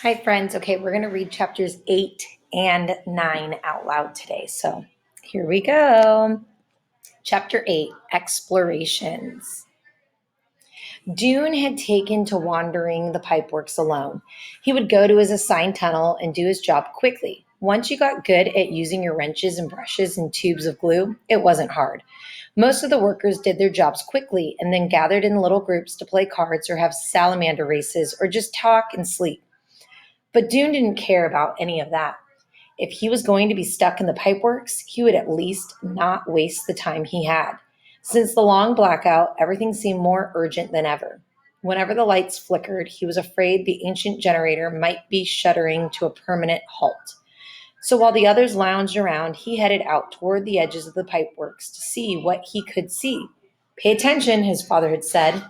Hi, friends. Okay, we're going to read chapters 8 and 9 out loud today. So here we go. Chapter 8 Explorations. Dune had taken to wandering the pipeworks alone. He would go to his assigned tunnel and do his job quickly. Once you got good at using your wrenches and brushes and tubes of glue, it wasn't hard. Most of the workers did their jobs quickly and then gathered in little groups to play cards or have salamander races or just talk and sleep. But Dune didn't care about any of that. If he was going to be stuck in the pipeworks, he would at least not waste the time he had. Since the long blackout, everything seemed more urgent than ever. Whenever the lights flickered, he was afraid the ancient generator might be shuddering to a permanent halt. So while the others lounged around, he headed out toward the edges of the pipeworks to see what he could see. Pay attention, his father had said,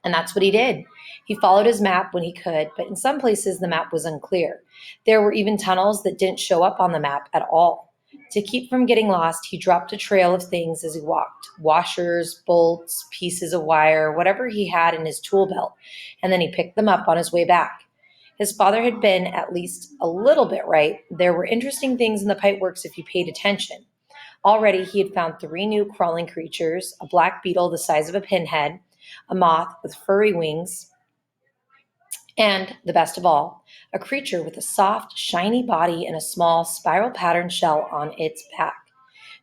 and that's what he did. He followed his map when he could, but in some places the map was unclear. There were even tunnels that didn't show up on the map at all. To keep from getting lost, he dropped a trail of things as he walked: washers, bolts, pieces of wire, whatever he had in his tool belt, and then he picked them up on his way back. His father had been at least a little bit right. There were interesting things in the pipeworks if you paid attention. Already he had found three new crawling creatures: a black beetle the size of a pinhead, a moth with furry wings, and, the best of all, a creature with a soft, shiny body and a small, spiral patterned shell on its back.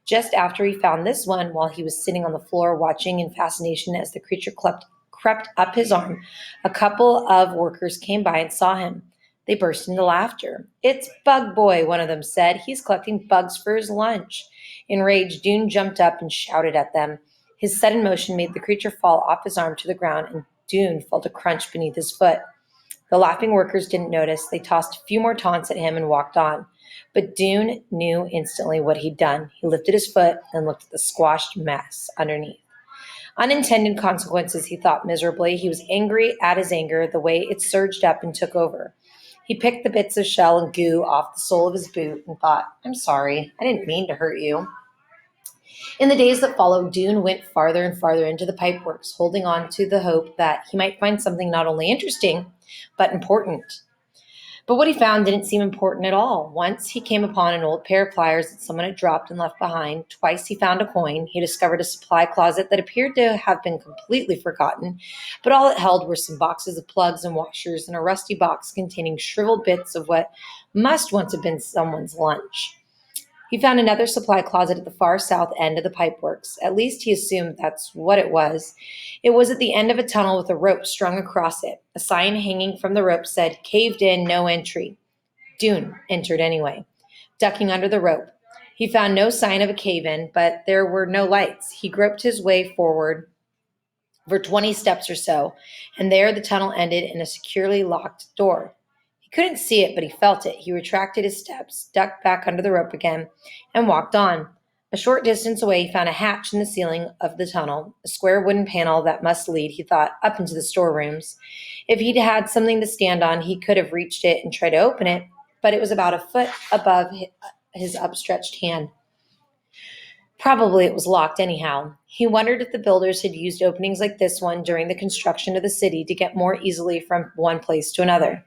Just after he found this one, while he was sitting on the floor watching in fascination as the creature crept up his arm, a couple of workers came by and saw him. They burst into laughter. "It's Bug Boy," one of them said. "He's collecting bugs for his lunch." Enraged, Dune jumped up and shouted at them. His sudden motion made the creature fall off his arm to the ground, and Dune felt a crunch beneath his foot. The laughing workers didn't notice. They tossed a few more taunts at him and walked on. But Dune knew instantly what he'd done. He lifted his foot and looked at the squashed mess underneath. Unintended consequences, he thought miserably. He was angry at his anger, the way it surged up and took over. He picked the bits of shell and goo off the sole of his boot and thought, "I'm sorry. I didn't mean to hurt you." In the days that followed, Dune went farther and farther into the pipeworks, holding on to the hope that he might find something not only interesting, but important. But what he found didn't seem important at all. Once he came upon an old pair of pliers that someone had dropped and left behind. Twice he found a coin. He discovered a supply closet that appeared to have been completely forgotten, but all it held were some boxes of plugs and washers and a rusty box containing shriveled bits of what must once have been someone's lunch. He found another supply closet at the far south end of the pipeworks. At least he assumed that's what it was. It was at the end of a tunnel with a rope strung across it. A sign hanging from the rope said, "Caved in, no entry." Dune entered anyway, ducking under the rope. He found no sign of a cave in, but there were no lights. He groped his way forward for 20 steps or so, and there the tunnel ended in a securely locked door. He couldn't see it, but he felt it. He retracted his steps, ducked back under the rope again, and walked on. A short distance away, he found a hatch in the ceiling of the tunnel, a square wooden panel that must lead, he thought, up into the storerooms. If he'd had something to stand on, he could have reached it and tried to open it, but it was about a foot above his upstretched hand. Probably it was locked anyhow. He wondered if the builders had used openings like this one during the construction of the city to get more easily from one place to another.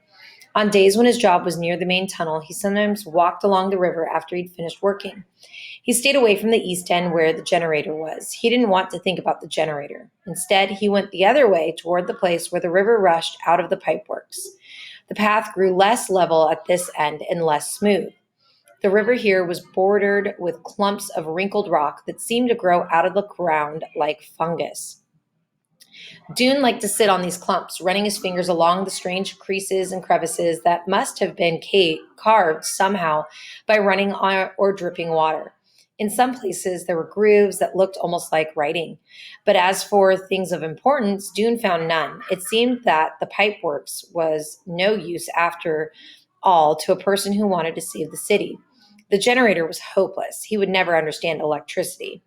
On days when his job was near the main tunnel, he sometimes walked along the river after he'd finished working. He stayed away from the east end where the generator was. He didn't want to think about the generator. Instead, he went the other way toward the place where the river rushed out of the pipeworks. The path grew less level at this end and less smooth. The river here was bordered with clumps of wrinkled rock that seemed to grow out of the ground like fungus. Dune liked to sit on these clumps, running his fingers along the strange creases and crevices that must have been carved somehow by running on or dripping water. In some places, there were grooves that looked almost like writing. But as for things of importance, Dune found none. It seemed that the pipeworks was no use after all to a person who wanted to save the city. The generator was hopeless. He would never understand electricity.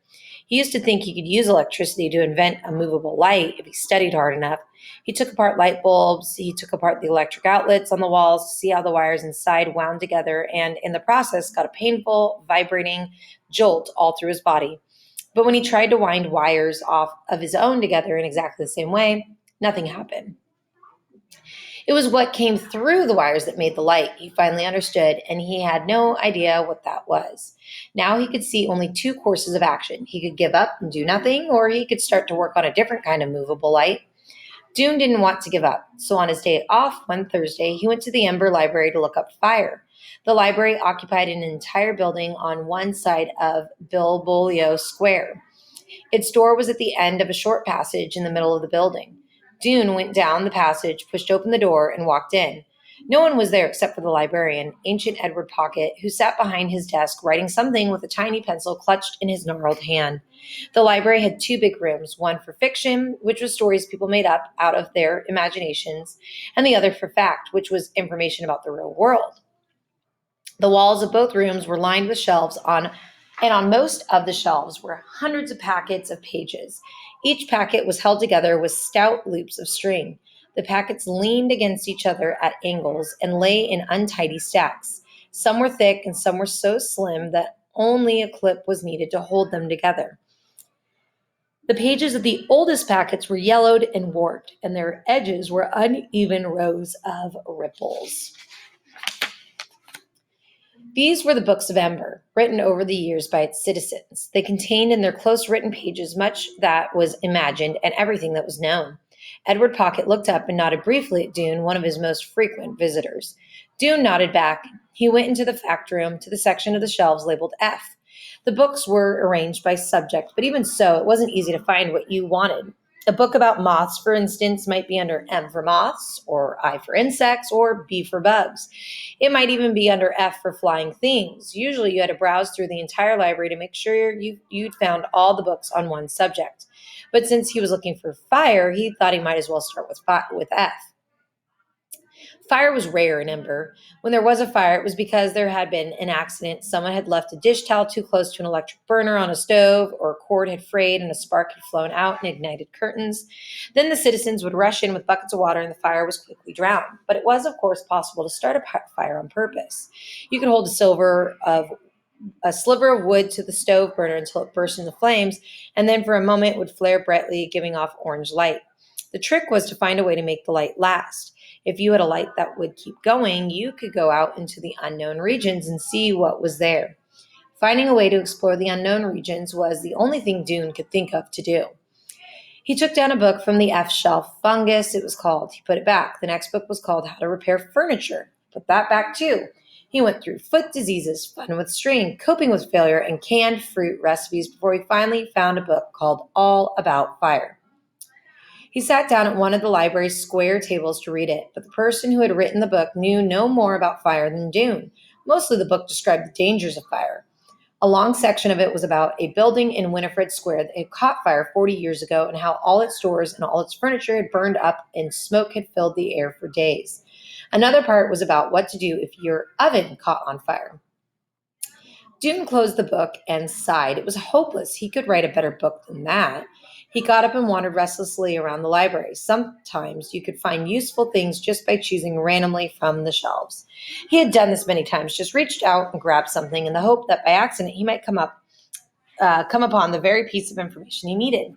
He used to think he could use electricity to invent a movable light if he studied hard enough. He took apart light bulbs, he took apart the electric outlets on the walls to see how the wires inside wound together, and in the process got a painful, vibrating jolt all through his body. But when he tried to wind wires off of his own together in exactly the same way, nothing happened. It was what came through the wires that made the light. He finally understood, and he had no idea what that was. Now he could see only two courses of action. He could give up and do nothing, or he could start to work on a different kind of movable light. Dune didn't want to give up, so on his day off one Thursday, he went to the Ember Library to look up fire. The library occupied an entire building on one side of Bilbolio Square. Its door was at the end of a short passage in the middle of the building. Dune went down the passage, pushed open the door, and walked in. No one was there except for the librarian, ancient Edward Pocket, who sat behind his desk writing something with a tiny pencil clutched in his gnarled hand. The library had two big rooms, one for fiction, which was stories people made up out of their imaginations, and the other for fact, which was information about the real world. The walls of both rooms were lined with shelves and on most of the shelves were hundreds of packets of pages. Each packet was held together with stout loops of string. The packets leaned against each other at angles and lay in untidy stacks. Some were thick and some were so slim that only a clip was needed to hold them together. The pages of the oldest packets were yellowed and warped, and their edges were uneven rows of ripples. These were the books of Ember, written over the years by its citizens. They contained in their close written pages much that was imagined and everything that was known. Edward Pocket looked up and nodded briefly at Dune, one of his most frequent visitors. Dune nodded back. He went into the fact room to the section of the shelves labeled F. The books were arranged by subject, but even so, it wasn't easy to find what you wanted. A book about moths, for instance, might be under M for moths, or I for insects, or B for bugs. It might even be under F for flying things. Usually you had to browse through the entire library to make sure you'd found all the books on one subject. But since he was looking for fire, he thought he might as well start with F. Fire was rare in Ember. When there was a fire, it was because there had been an accident. Someone had left a dish towel too close to an electric burner on a stove, or a cord had frayed and a spark had flown out and ignited curtains. Then the citizens would rush in with buckets of water and the fire was quickly drowned. But it was, of course, possible to start a fire on purpose. You could hold a sliver of wood to the stove burner until it burst into flames, and then for a moment it would flare brightly, giving off orange light. The trick was to find a way to make the light last. If you had a light that would keep going, you could go out into the unknown regions and see what was there. Finding a way to explore the unknown regions was the only thing Dune could think of to do. He took down a book from the F shelf, Fungus it was called. He put it back. The next book was called How to Repair Furniture. Put that back too. He went through foot diseases, fun with string, coping with failure, and canned fruit recipes before he finally found a book called All About Fire. He sat down at one of the library's square tables to read it, but the person who had written the book knew no more about fire than Dune. Mostly the book described the dangers of fire. A long section of it was about a building in Winifred Square that had caught fire 40 years ago and how all its doors and all its furniture had burned up and smoke had filled the air for days. Another part was about what to do if your oven caught on fire. Dune closed the book and sighed. It was hopeless. He could write a better book than that. He got up and wandered restlessly around the library. Sometimes you could find useful things just by choosing randomly from the shelves. He had done this many times, just reached out and grabbed something in the hope that by accident he might come upon the very piece of information he needed.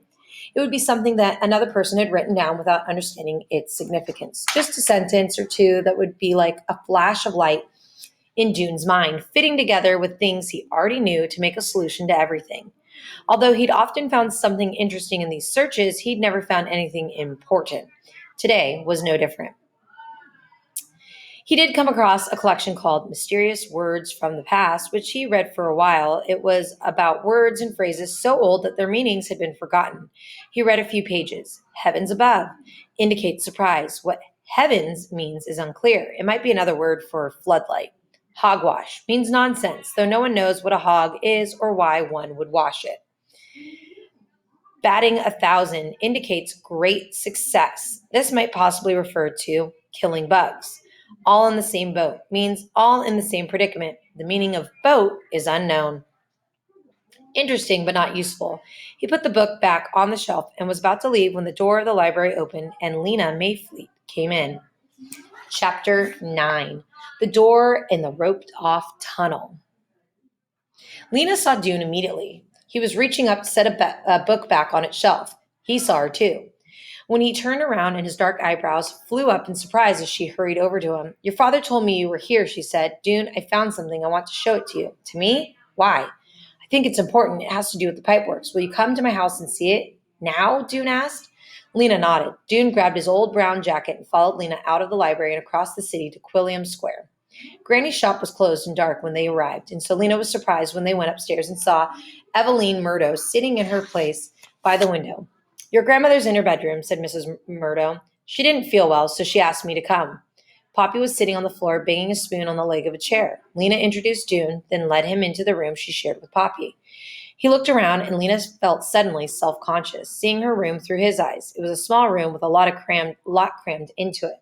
It would be something that another person had written down without understanding its significance. Just a sentence or two that would be like a flash of light in Dune's mind, fitting together with things he already knew to make a solution to everything. Although he'd often found something interesting in these searches, he'd never found anything important. Today was no different. He did come across a collection called Mysterious Words from the Past, which he read for a while. It was about words and phrases so old that their meanings had been forgotten. He read a few pages. Heavens above indicates surprise. What heavens means is unclear. It might be another word for floodlight. Hogwash means nonsense, though no one knows what a hog is or why one would wash it. Batting 1,000 indicates great success. This might possibly refer to killing bugs. All in the same boat means all in the same predicament. The meaning of boat is unknown. Interesting, but not useful. He put the book back on the shelf and was about to leave when the door of the library opened and Lena Mayfleet came in. Chapter 9. The Door in the Roped-Off Tunnel. Lena saw Dune immediately. He was reaching up to set a book back on its shelf. He saw her too. When he turned around and his dark eyebrows flew up in surprise as she hurried over to him. Your father told me you were here, she said. Dune, I found something. I want to show it to you. To me? Why? I think it's important. It has to do with the pipeworks. Will you come to my house and see it? Now? Dune asked. Lena nodded. Dune grabbed his old brown jacket and followed Lena out of the library and across the city to Quilliam Square. Granny's shop was closed and dark when they arrived, and so Lena was surprised when they went upstairs and saw Eveline Murdo sitting in her place by the window. Your grandmother's in her bedroom, said Mrs. Murdo. She didn't feel well, so she asked me to come. Poppy was sitting on the floor, banging a spoon on the leg of a chair. Lena introduced Dune, then led him into the room she shared with Poppy. He looked around, and Lena felt suddenly self-conscious, seeing her room through his eyes. It was a small room with a lot crammed into it.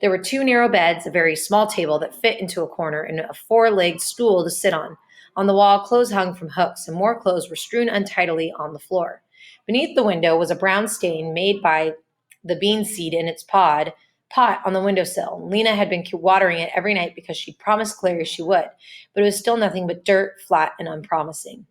There were 2 narrow beds, a very small table that fit into a corner, and a 4-legged stool to sit on. On the wall, clothes hung from hooks, and more clothes were strewn untidily on the floor. Beneath the window was a brown stain made by the bean seed in its pot on the windowsill. Lena had been watering it every night because she'd promised Clary she would, but it was still nothing but dirt, flat and unpromising.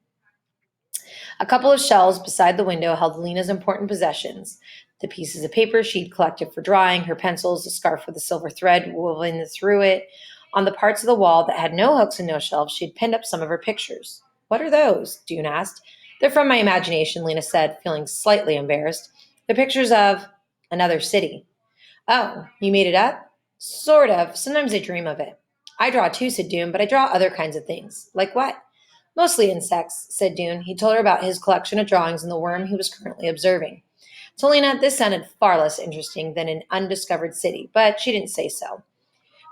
A couple of shelves beside the window held Lena's important possessions. The pieces of paper she'd collected for drawing, her pencils, a scarf with a silver thread woven through it. On the parts of the wall that had no hooks and no shelves, she'd pinned up some of her pictures. What are those? Dune asked. They're from my imagination, Lena said, feeling slightly embarrassed. They're pictures of another city. Oh, you made it up? Sort of. Sometimes I dream of it. I draw too, said Dune, but I draw other kinds of things. Like what? Mostly insects, said Dune. He told her about his collection of drawings and the worm he was currently observing. To Lena, this sounded far less interesting than an undiscovered city, but she didn't say so.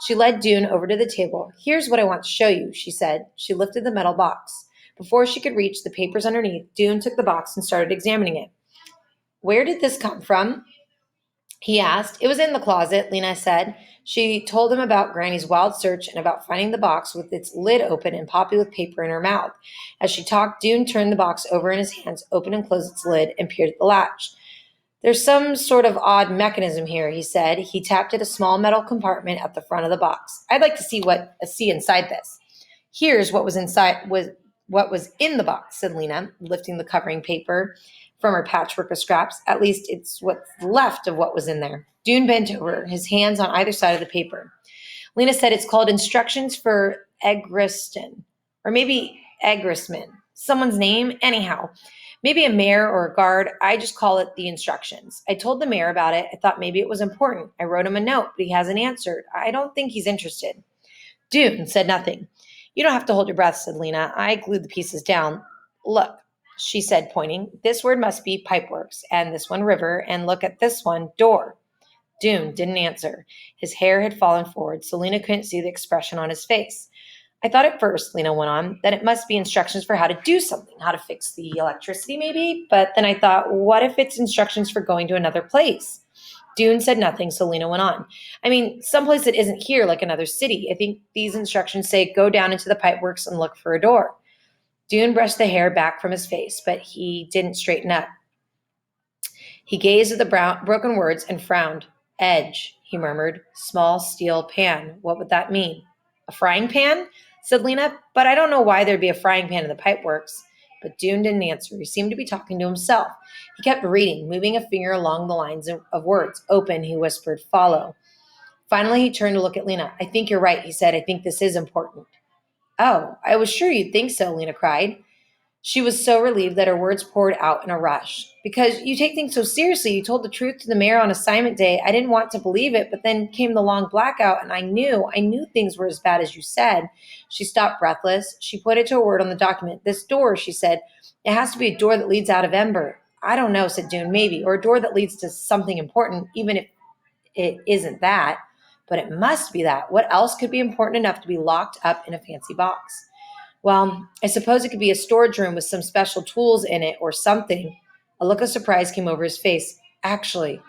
She led Dune over to the table. Here's what I want to show you, she said. She lifted the metal box. Before she could reach the papers underneath, Dune took the box and started examining it. Where did this come from? He asked. It was in the closet, Lena said. She told him about Granny's wild search and about finding the box with its lid open and Poppy with paper in her mouth. As she talked, Dune turned the box over in his hands, opened and closed its lid, and peered at the latch. There's some sort of odd mechanism here, he said. He tapped at a small metal compartment at the front of the box. I'd like to see inside this. Here's what was in the box, said Lena, lifting the covering paper from her patchwork of scraps. At least it's what's left of what was in there. Dune bent over, his hands on either side of the paper. Lena said it's called Instructions for Egriston, or maybe Egrisman. Someone's name? Anyhow. Maybe a mayor or a guard. I just call it the instructions. I told the mayor about it. I thought maybe it was important. I wrote him a note, but he hasn't answered. I don't think he's interested. Dune said nothing. You don't have to hold your breath, said Lena. I glued the pieces down. Look, she said, pointing. This word must be pipeworks, and this one river, and look at this one, door. Dune didn't answer. His hair had fallen forward, so Lena couldn't see the expression on his face. I thought at first, Lena went on, that it must be instructions for how to do something, how to fix the electricity maybe, but then I thought, what if it's instructions for going to another place? Dune said nothing, so Lena went on. I mean, someplace that isn't here, like another city. I think these instructions say go down into the pipeworks and look for a door. Dune brushed the hair back from his face, but he didn't straighten up. He gazed at the broken words and frowned. Edge, he murmured. Small steel pan. What would that mean? A frying pan? Said Lena, but I don't know why there'd be a frying pan in the pipeworks. But Dune didn't answer. He seemed to be talking to himself. He kept reading, moving a finger along the lines of words. Open, he whispered. Follow. Finally, he turned to look at Lena. I think you're right, he said. I think this is important. Oh, I was sure you'd think so, Lena cried. She was so relieved that her words poured out in a rush. Because you take things so seriously. You told the truth to the mayor on assignment day. I didn't want to believe it, but then came the long blackout, and I knew things were as bad as you said. She stopped breathless. She pointed to a word on the document. This door, she said. It has to be a door that leads out of Ember. I don't know, said Dune, maybe. Or a door that leads to something important, even if it isn't that. But it must be that. What else could be important enough to be locked up in a fancy box? Well, I suppose it could be a storage room with some special tools in it or something. A look of surprise came over his face. Actually,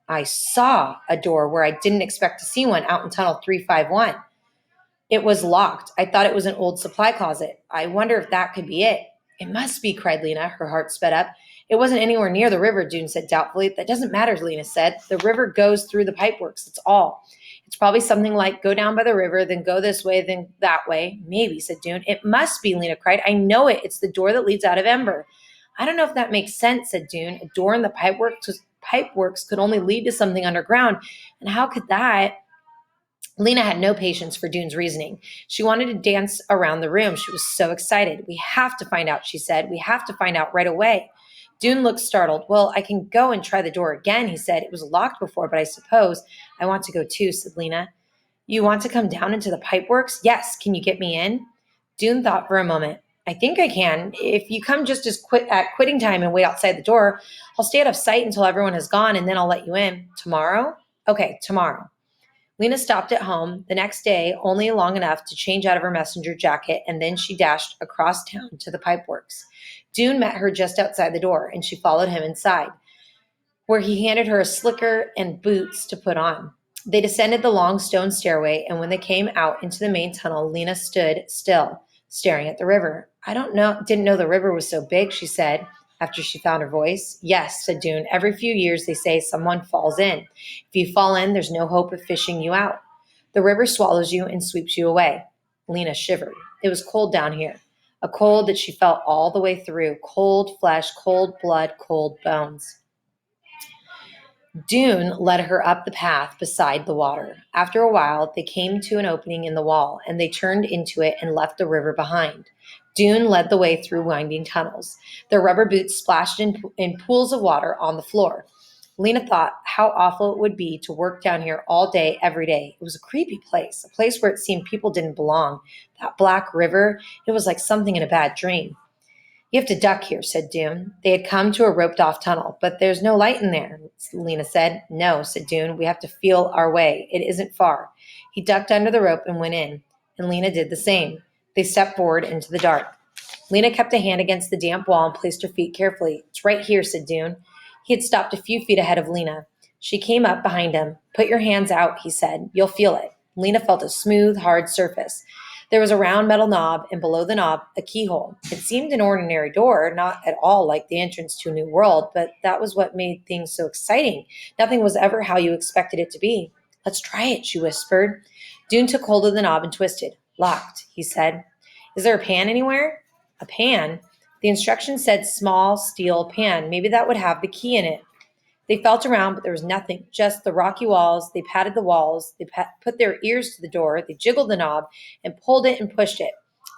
I saw a door where I didn't expect to see one out in tunnel 351. It was locked. I thought it was an old supply closet. I wonder if that could be it. It must be, cried Lena. Her heart sped up. It wasn't anywhere near the river, Dune said doubtfully. That doesn't matter, Lena said. The river goes through the pipeworks. That's all. It's probably something like go down by the river, then go this way, then that way. Maybe, said Dune. It must be, Lena cried. I know it. It's the door that leads out of Ember. I don't know if that makes sense, said Dune. A door in the pipeworks could only lead to something underground. And how could that? Lena had no patience for Dune's reasoning. She wanted to dance around the room. She was so excited. We have to find out, she said. We have to find out right away. Dune looked startled. Well, I can go and try the door again, he said. It was locked before, but I suppose I want to go too, said Lena. You want to come down into the pipeworks? Yes. Can you get me in? Dune thought for a moment. I think I can. If you come just as at quitting time and wait outside the door, I'll stay out of sight until everyone has gone, and then I'll let you in. Tomorrow? Okay, tomorrow. Lena stopped at home the next day only long enough to change out of her messenger jacket, and then she dashed across town to the pipeworks. Dune met her just outside the door, and she followed him inside, where he handed her a slicker and boots to put on. They descended the long stone stairway, and when they came out into the main tunnel, Lena stood still, staring at the river. Didn't know the river was so big, she said, after she found her voice. Yes, said Dune. Every few years they say someone falls in. If you fall in, there's no hope of fishing you out. The river swallows you and sweeps you away. Lena shivered. It was cold down here, a cold that she felt all the way through, cold flesh, cold blood, cold bones. Dune led her up the path beside the water. After a while, they came to an opening in the wall, and they turned into it and left the river behind. Dune led the way through winding tunnels. Their rubber boots splashed in pools of water on the floor. Lena thought how awful it would be to work down here all day, every day. It was a creepy place, a place where it seemed people didn't belong. That black river, it was like something in a bad dream. You have to duck here, said Dune. They had come to a roped-off tunnel. But there's no light in there, Lena said. No, said Dune. We have to feel our way. It isn't far. He ducked under the rope and went in, and Lena did the same. They stepped forward into the dark. Lena kept a hand against the damp wall and placed her feet carefully. It's right here, said Dune. He had stopped a few feet ahead of Lena. She came up behind him. Put your hands out, he said. You'll feel it. Lena felt a smooth, hard surface. There was a round metal knob, and below the knob, a keyhole. It seemed an ordinary door, not at all like the entrance to a new world, but that was what made things so exciting. Nothing was ever how you expected it to be. Let's try it, she whispered. Dune took hold of the knob and twisted. Locked, he said. Is there a pan anywhere? A pan? The instructions said small steel pan. Maybe that would have the key in it. They felt around, but there was nothing, just the rocky walls. They patted the walls. They put their ears to the door. They jiggled the knob and pulled it and pushed it.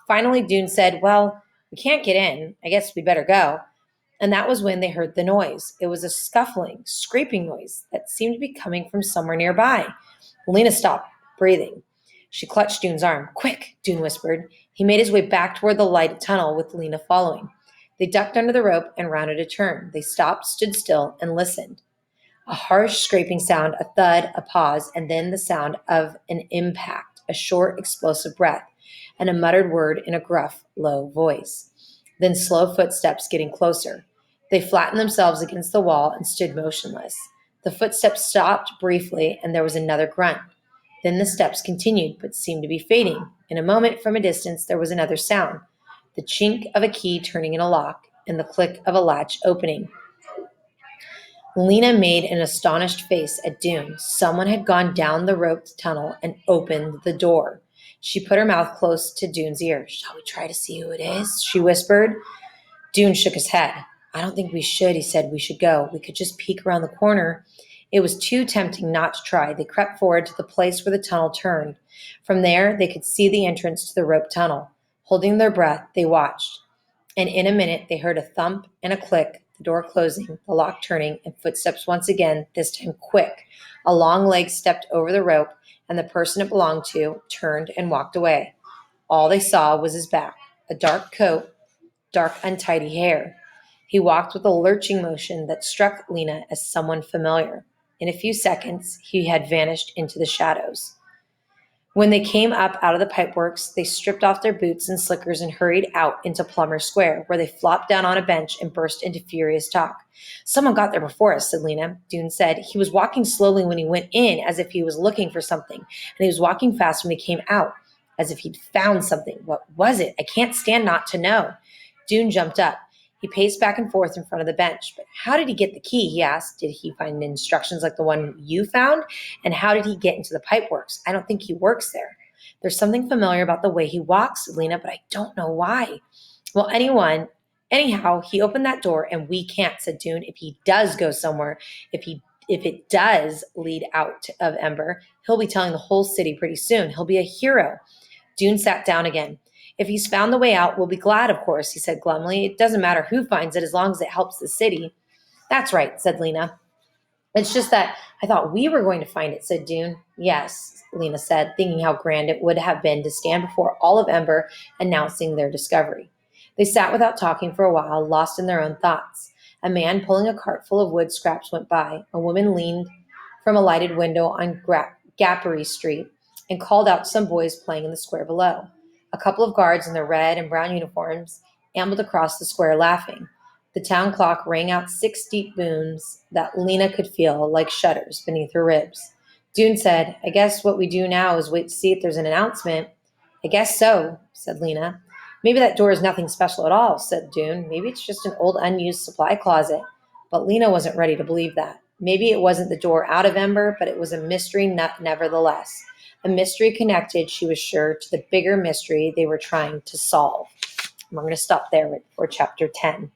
Finally, Dune said, well, we can't get in. I guess we better go. And that was when they heard the noise. It was a scuffling, scraping noise that seemed to be coming from somewhere nearby. Lena stopped, breathing. She clutched Dune's arm. Quick, Dune whispered. He made his way back toward the lighted tunnel with Lena following. They ducked under the rope and rounded a turn. They stopped, stood still, and listened. A harsh scraping sound, a thud, a pause, and then the sound of an impact, a short, explosive breath, and a muttered word in a gruff, low voice. Then slow footsteps getting closer. They flattened themselves against the wall and stood motionless. The footsteps stopped briefly, and there was another grunt. Then the steps continued, but seemed to be fading. In a moment, from a distance, there was another sound. The chink of a key turning in a lock, and the click of a latch opening. Lena made an astonished face at Dune. Someone had gone down the roped tunnel and opened the door. She put her mouth close to Dune's ear. Shall we try to see who it is? She whispered. Dune shook his head. I don't think we should, he said. We should go. We could just peek around the corner. It was too tempting not to try. They crept forward to the place where the tunnel turned. From there, they could see the entrance to the rope tunnel. Holding their breath, they watched. And in a minute, they heard a thump and a click, the door closing, the lock turning, and footsteps once again, this time quick. A long leg stepped over the rope, and the person it belonged to turned and walked away. All they saw was his back, a dark coat, dark untidy hair. He walked with a lurching motion that struck Lena as someone familiar. In a few seconds, he had vanished into the shadows. When they came up out of the pipeworks, they stripped off their boots and slickers and hurried out into Plumber Square, where they flopped down on a bench and burst into furious talk. Someone got there before us, said Lena. Dune said. He was walking slowly when he went in, as if he was looking for something, and he was walking fast when he came out, as if he'd found something. What was it? I can't stand not to know. Dune jumped up. He paced back and forth in front of the bench. But how did he get the key, he asked. Did he find instructions like the one you found? And how did he get into the pipeworks? I don't think he works there. There's something familiar about the way he walks, Lena, but I don't know why. Well, Anyhow, he opened that door, and we can't, said Dune. If he does go somewhere, if it does lead out of Ember, he'll be telling the whole city pretty soon. He'll be a hero. Dune sat down again. If he's found the way out, we'll be glad, of course, he said glumly. It doesn't matter who finds it as long as it helps the city. That's right, said Lena. It's just that I thought we were going to find it, said Dune. Yes, Lena said, thinking how grand it would have been to stand before all of Ember announcing their discovery. They sat without talking for a while, lost in their own thoughts. A man pulling a cart full of wood scraps went by. A woman leaned from a lighted window on Gappery Street and called out to some boys playing in the square below. A couple of guards in their red and brown uniforms ambled across the square laughing. The town clock rang out 6 deep booms that Lena could feel like shudders beneath her ribs. Dune said, I guess what we do now is wait to see if there's an announcement. I guess so, said Lena. Maybe that door is nothing special at all, said Dune. Maybe it's just an old unused supply closet. But Lena wasn't ready to believe that. Maybe it wasn't the door out of Ember, but it was a mystery nevertheless. A mystery connected, she was sure, to the bigger mystery they were trying to solve. And we're going to stop there for chapter 10.